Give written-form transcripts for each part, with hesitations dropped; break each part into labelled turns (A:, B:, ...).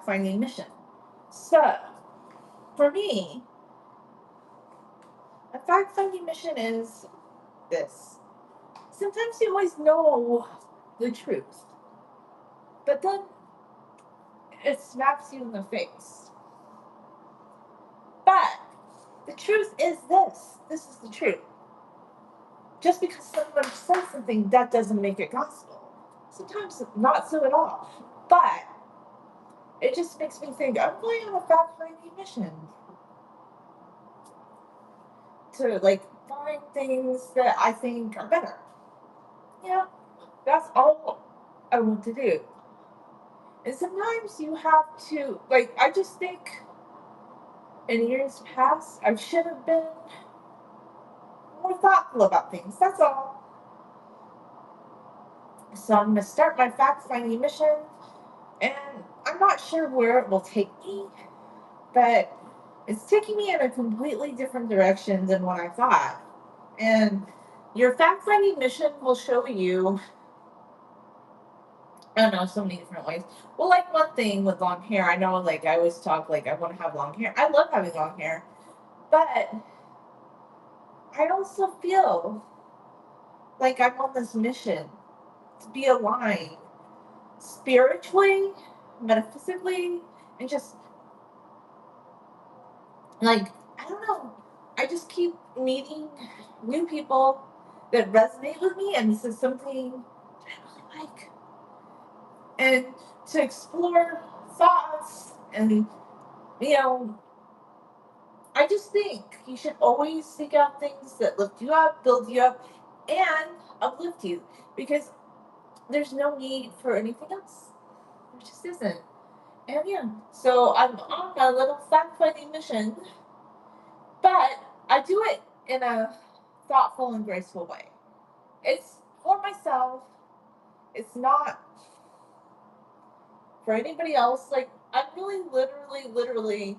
A: finding mission. So, for me, a fact finding mission is this. Sometimes you always know the truth, but then it smacks you in the face. But the truth is this. This is the truth. Just because someone says something, that doesn't make it gospel. Sometimes not so at all. But it just makes me think, I'm going on a fact finding mission to like find things that I think are better. You know, that's all I want to do. And sometimes you have to, like, I just think in years past, I should have been more thoughtful about things. That's all. So I'm going to start my fact finding mission, and I'm not sure where it will take me, but it's taking me in a completely different direction than what I thought. And your fact finding mission will show you, I don't know, so many different ways. Well, like one thing with long hair, I know, like, I always talk, like, I want to have long hair. I love having long hair, but I also feel like I'm on this mission to be aligned spiritually, metaphysically, and just like, I don't know. I just keep meeting new people that resonate with me, and this is something that I really like. And to explore thoughts, and you know, I just think you should always seek out things that lift you up, build you up, and uplift you, because there's no need for anything else. There just isn't. And yeah, so I'm on a little fact finding mission, but I do it in a thoughtful and graceful way. It's for myself. It's not for anybody else. Like, I'm really literally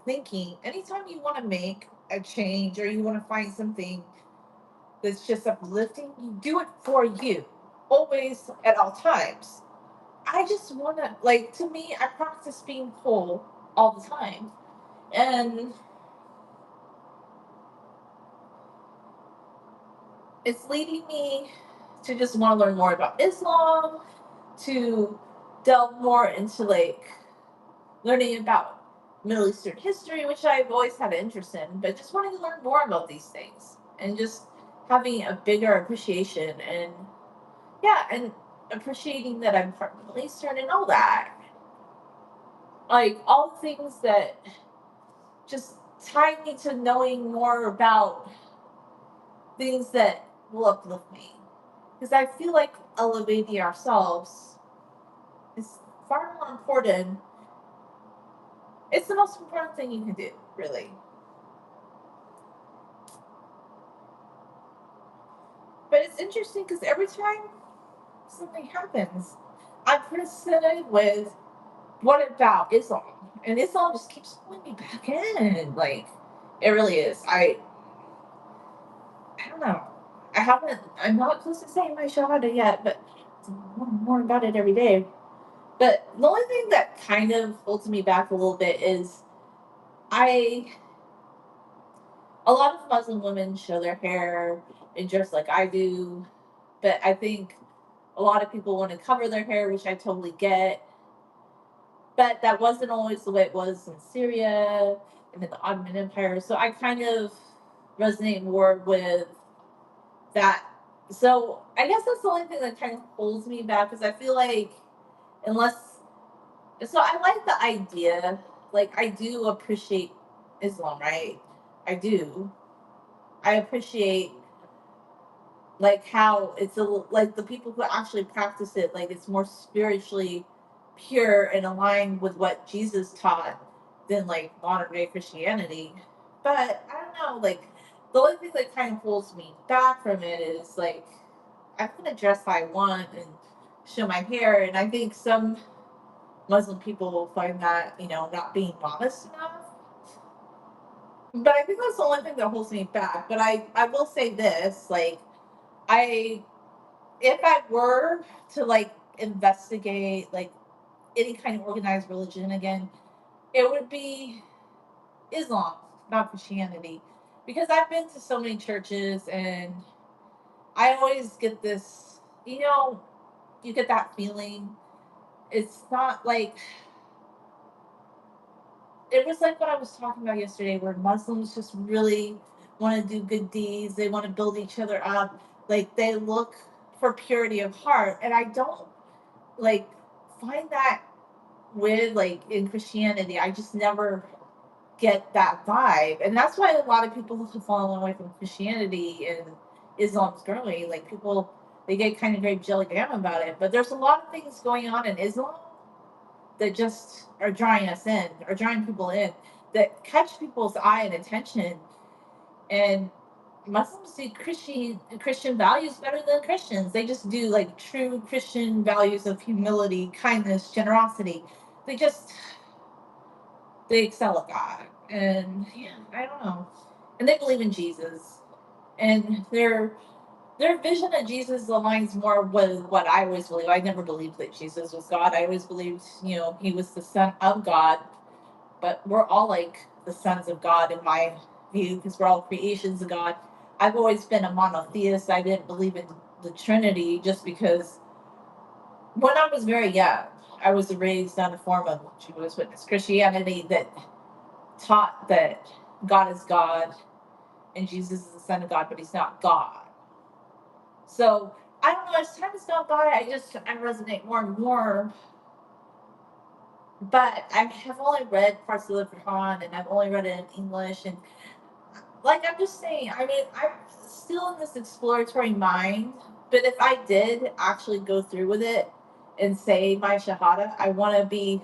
A: thinking anytime you want to make a change or you want to find something that's just uplifting, you do it for you. Always at all times. I just want to, like, to me, I practice being whole all the time. And it's leading me to just want to learn more about Islam, to delve more into like learning about Middle Eastern history, which I've always had an interest in, but just wanting to learn more about these things and just having a bigger appreciation, and yeah, and appreciating that I'm part Middle Eastern and all that. Like all the things that just tie me to knowing more about things that will uplift me. Because I feel like elevating ourselves is far more important. It's the most important thing you can do, really. But it's interesting because every time something happens, I'm presented with what about Islam? And Islam just keeps pulling me back in. Like, it really is. I don't know. I'm not close to saying my Shahada yet, but more about it every day. But the only thing that kind of holds me back a little bit is I, a lot of Muslim women show their hair and dress like I do, but I think a lot of people want to cover their hair, which I totally get. But that wasn't always the way it was in Syria and in the Ottoman Empire. So I kind of resonate more with that. So I guess that's the only thing that kind of holds me back, because I feel like unless, so I like the idea. Like, I do appreciate Islam, right? I do. I appreciate like how it's like the people who actually practice it, like it's more spiritually pure and aligned with what Jesus taught than like modern day Christianity. But I don't know, like the only thing that kind of holds me back from it is like I'm gonna dress how I want and show my hair, and I think some Muslim people will find that, not being modest enough. But I think that's the only thing that holds me back. But I will say this, like I if I were to like investigate like any kind of organized religion again, it would be Islam, not Christianity. Because I've been to so many churches and I always get this, you get that feeling. It's not like, it was like what I was talking about yesterday, where Muslims just really want to do good deeds. They want to build each other up. Like they look for purity of heart. And I don't like find that with like in Christianity. I just never get that vibe. And that's why a lot of people have fallen away from Christianity and Islam's growing. Like people, they get kind of very jelly jam about it. But there's a lot of things going on in Islam that just are drawing us in, or drawing people in, that catch people's eye and attention. And Muslims see Christian values better than Christians. They just do like true Christian values of humility, kindness, generosity. They just they excel at that. And yeah, I don't know. And they believe in Jesus. And their vision of Jesus aligns more with what I always believe. I never believed that Jesus was God. I always believed, he was the son of God. But we're all like the sons of God in my view, because we're all creations of God. I've always been a monotheist. I didn't believe in the Trinity just because when I was very young, I was raised on a form of Jehovah's Witness Christianity that taught that God is God and Jesus is the Son of God, but he's not God. So I don't know, as time has gone by, I resonate more and more. But I have only read parts of the Quran and I've only read it in English. And like I'm just saying, I mean, I'm still in this exploratory mind. But if I did actually go through with it and say my Shahada, I want to be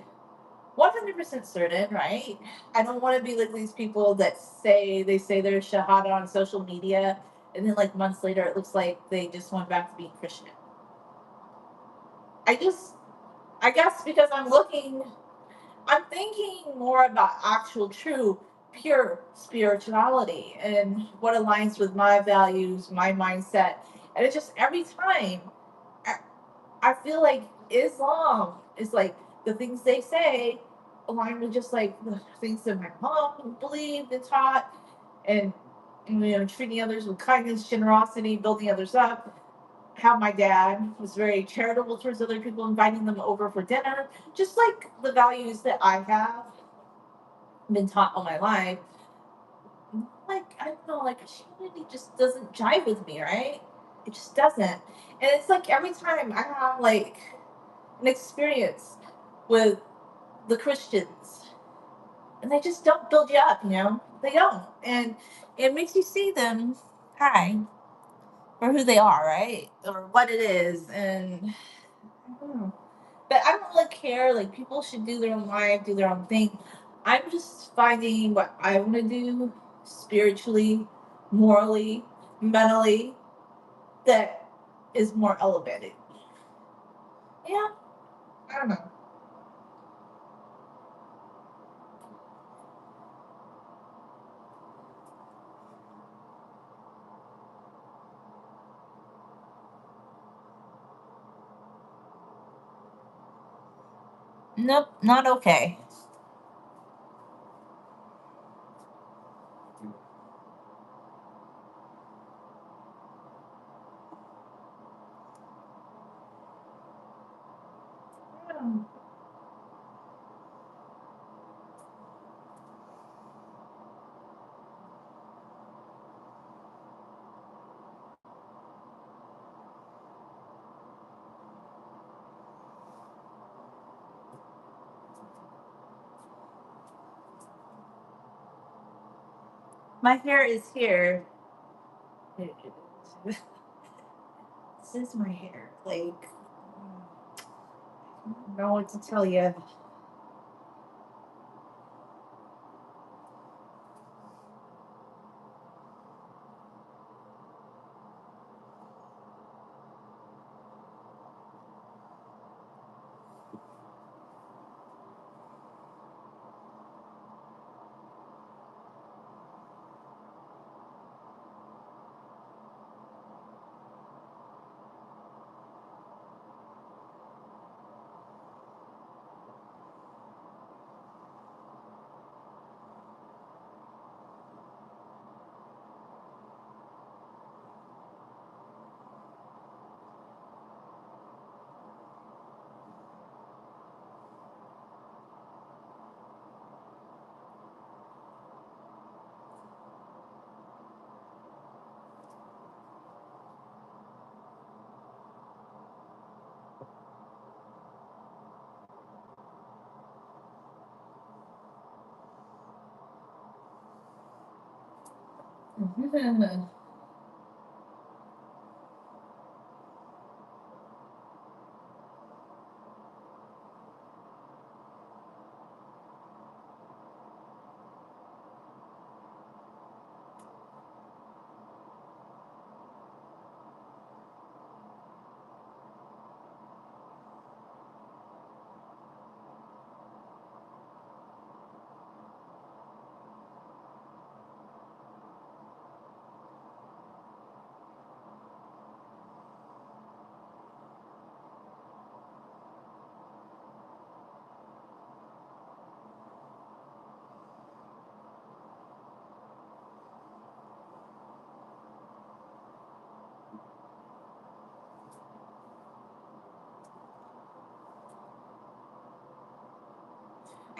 A: 100% certain, right? I don't want to be like these people that say they're Shahada on social media, and then like months later it looks like they just went back to being Christian. I just, I guess because I'm thinking more about actual, true, pure spirituality and what aligns with my values, my mindset. And it's just every time I, I feel like Islam is like the things they say align with just like the things that my mom believed and taught, and treating others with kindness, generosity, building others up. How my dad was very charitable towards other people, inviting them over for dinner, just like the values that I have been taught all my life. Like I don't know, like Christianity just doesn't jive with me, right? It just doesn't. And it's like every time I have like an experience with the Christians, and they just don't build you up, They don't. And it makes you see them, hi, for who they are, right? Or what it is. And I don't know. But I don't really care. Like people should do their own life, do their own thing. I'm just finding what I want to do spiritually, morally, mentally, that is more elevated. Yeah, I don't know. Nope, not okay. Hmm. My hair is here. This is my hair. Like, I don't know what to tell you.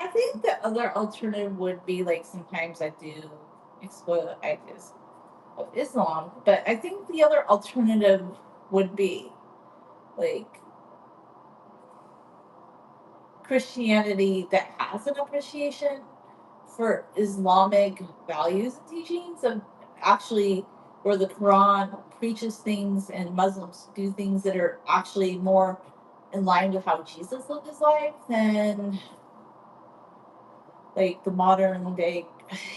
A: I think the other alternative would be like sometimes I do explore the ideas of Islam, but I think the other alternative would be like Christianity that has an appreciation for Islamic values and teachings of actually where the Quran preaches things and Muslims do things that are actually more in line with how Jesus lived his life than like the modern day.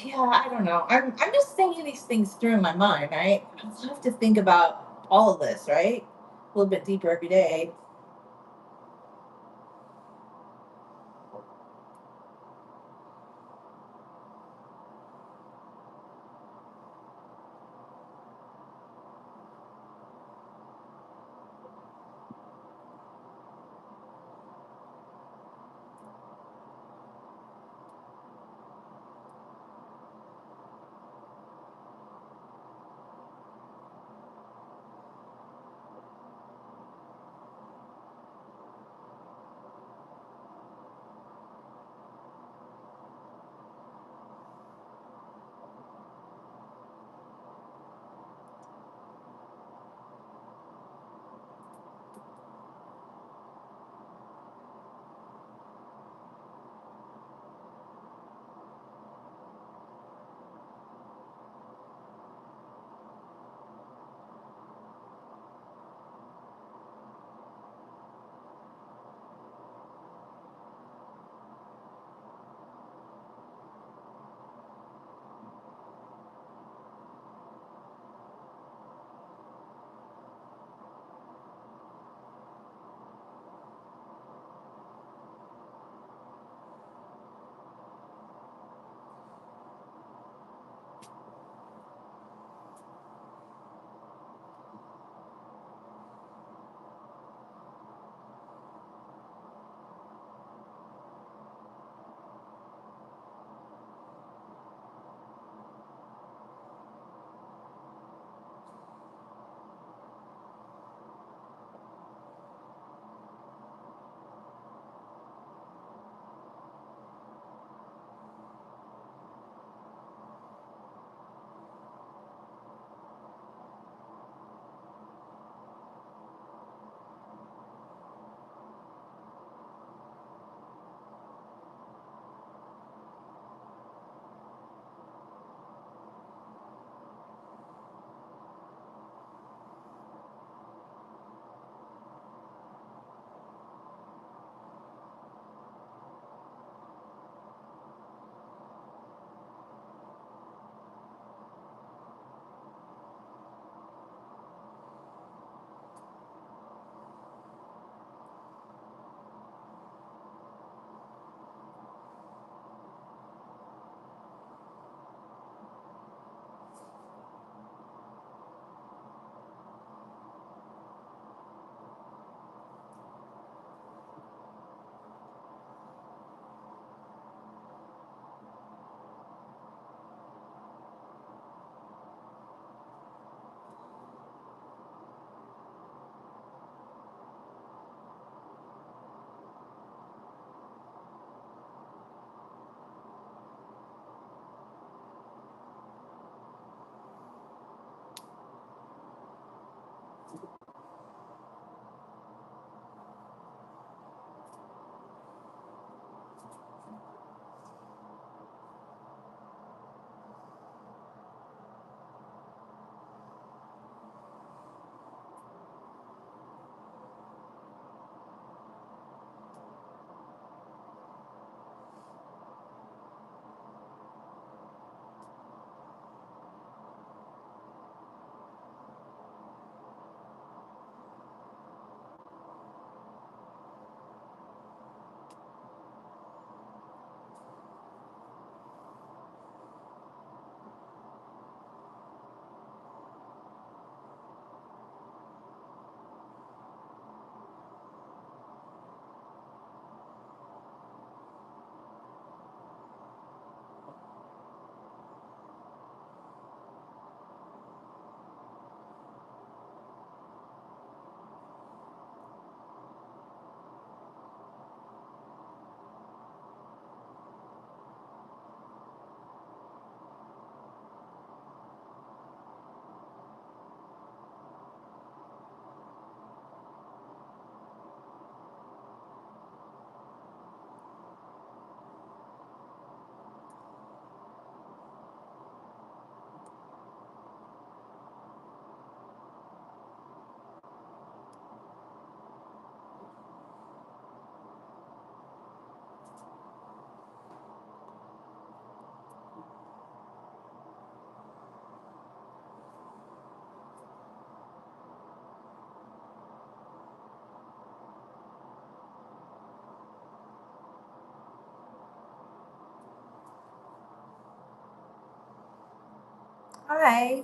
A: Yeah, I don't know. I'm just thinking these things through in my mind, right? I have to think about all of this, right? A little bit deeper every day. Hi.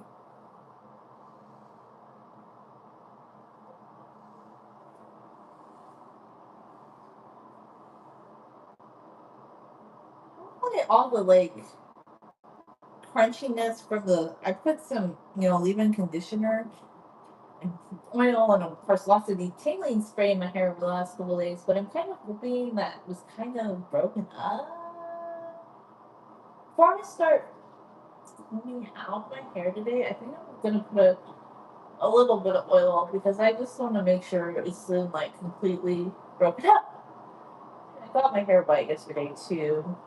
A: Hopefully all the like crunchiness from the I put some, leave-in conditioner and oil and of course lots of detailing spray in my hair over the last couple of days, but I'm kind of hoping that was kind of broken up. Before I start combing out my hair today, I think I'm gonna put a little bit of oil because I just want to make sure it's like completely broken up. I got my hair wet yesterday too.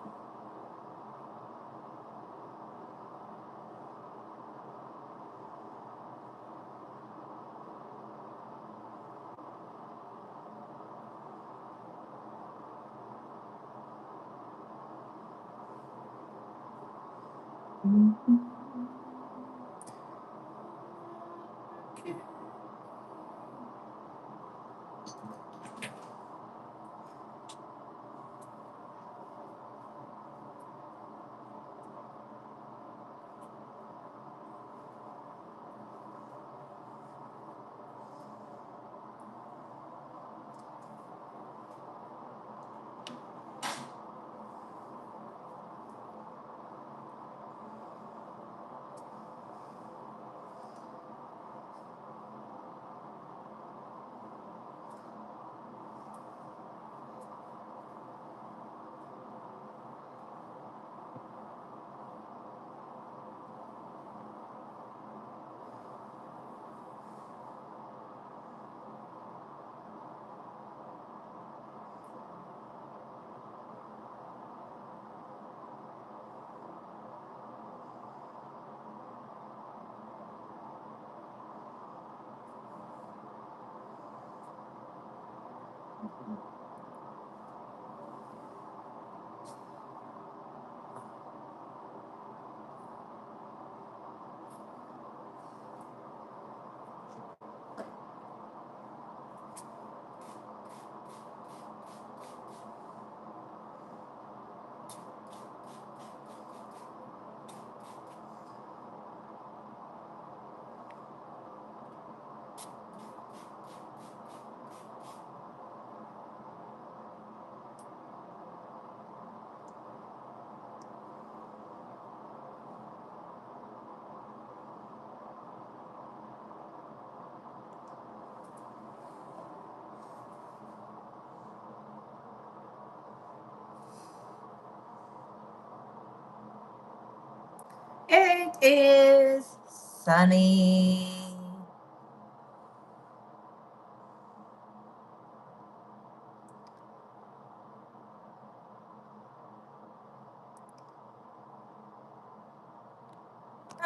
A: It is sunny.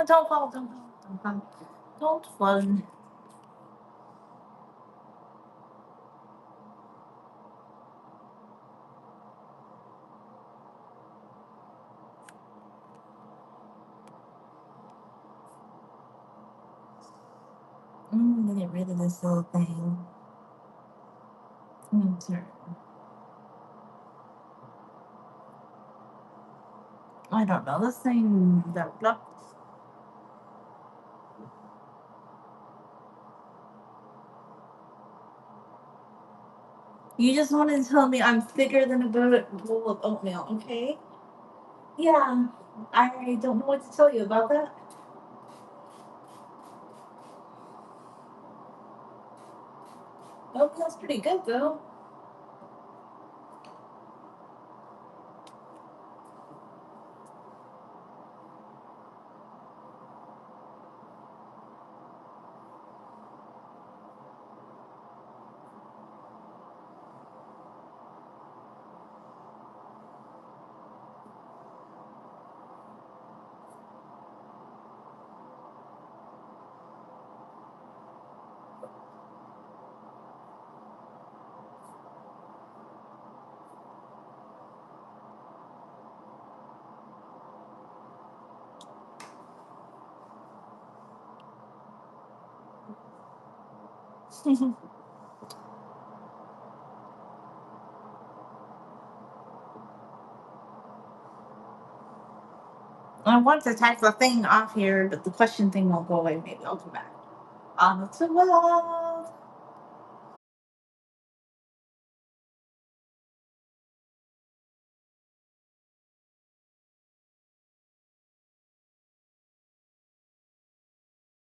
A: Don't fall, don't fall, don't fall. Don't float. Get rid of this little thing. Sorry. I don't know. This thing that You just want to tell me I'm thicker than a bowl of oatmeal, okay? Yeah. I don't know what to tell you about that. Oatmeal's pretty good though. I want to type the thing off here, but the question thing won't go away. Maybe I'll come back. On to